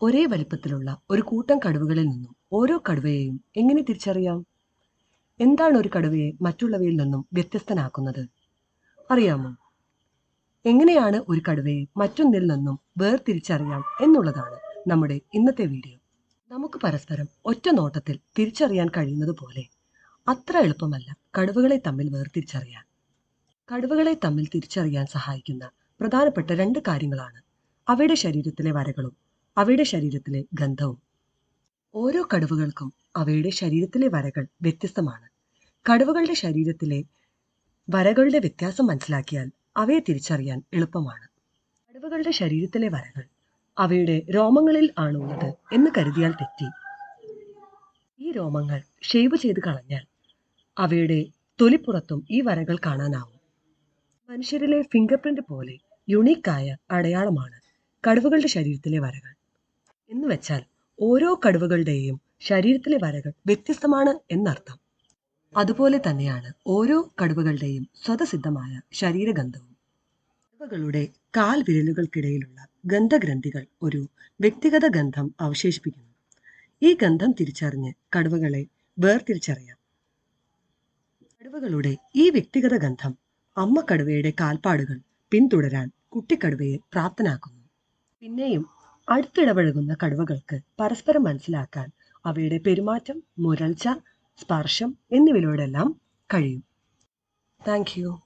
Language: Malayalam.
ഒരേ വലിപ്പത്തിലുള്ള ഒരു കൂട്ടം കടുവകളിൽ നിന്നും ഓരോ കടുവയെയും എങ്ങനെ തിരിച്ചറിയാം? എന്താണ് ഒരു കടുവയെ മറ്റുള്ളവയിൽ നിന്നും വ്യത്യസ്തനാക്കുന്നത്? അറിയാമോ? എങ്ങനെയാണ് ഒരു കടുവയെ മറ്റൊന്നിൽ നിന്നും വേർതിരിച്ചറിയാം എന്നുള്ളതാണ് നമ്മുടെ ഇന്നത്തെ വീഡിയോ. നമുക്ക് പരസ്പരം ഒറ്റ നോട്ടത്തിൽ തിരിച്ചറിയാൻ കഴിയുന്നത് പോലെ അത്ര എളുപ്പമല്ല കടുവകളെ തമ്മിൽ വേർതിരിച്ചറിയാൻ. കടുവകളെ തമ്മിൽ തിരിച്ചറിയാൻ സഹായിക്കുന്ന പ്രധാനപ്പെട്ട രണ്ട് കാര്യങ്ങളാണ് അവയുടെ ശരീരത്തിലെ വരകളും അവയുടെ ശരീരത്തിലെ ഗന്ധവും. ഓരോ കടുവകൾക്കും അവയുടെ ശരീരത്തിലെ വരകൾ വ്യത്യസ്തമാണ്. കടുവകളുടെ ശരീരത്തിലെ വരകളുടെ വ്യത്യാസം മനസ്സിലാക്കിയാൽ അവയെ തിരിച്ചറിയാൻ എളുപ്പമാണ്. കടുവകളുടെ ശരീരത്തിലെ വരകൾ അവയുടെ രോമങ്ങളിൽ ആണുള്ളത് എന്ന് കരുതിയാൽ തെറ്റി. ഈ രോമങ്ങൾ ഷേവ് ചെയ്ത് കളഞ്ഞാൽ അവയുടെ തൊലിപ്പുറത്തും ഈ വരകൾ കാണാനാവും. മനുഷ്യരിലെ ഫിംഗർ പ്രിന്റ് പോലെ യുണീക്കായ അടയാളമാണ് കടുവകളുടെ ശരീരത്തിലെ വരകൾ. എന്ന് വെച്ചാൽ ഓരോ കടുവകളുടെയും ശരീരത്തിലെ വരകൾ വ്യത്യസ്തമാണ് എന്നർത്ഥം. അതുപോലെ തന്നെയാണ് ഓരോ കടുവകളുടെയും സ്വതസിദ്ധമായ ശരീരഗന്ധവും. കടുവകളുടെ കാൽ വിരലുകൾക്കിടയിലുള്ള ഗന്ധഗ്രന്ഥികൾ ഒരു വ്യക്തിഗത ഗന്ധം അവശേഷിപ്പിക്കുന്നു. ഈ ഗന്ധം തിരിച്ചറിഞ്ഞ് കടുവകളെ വേർതിരിച്ചറിയാം. കടുവകളുടെ ഈ വ്യക്തിഗത ഗന്ധം അമ്മ കടുവയുടെ കാൽപ്പാടുകൾ പിന്തുടരാൻ കുട്ടിക്കടുവയെ പ്രാപ്തനാക്കുന്നു. പിന്നെയും അടുത്തിടപഴകുന്ന കടുവകൾക്ക് പരസ്പരം മനസ്സിലാക്കാൻ അവയുടെ പെരുമാറ്റം, മുരൾച്ച, സ്പർശം എന്നിവയിലൂടെല്ലാം കഴിയും. Thank you.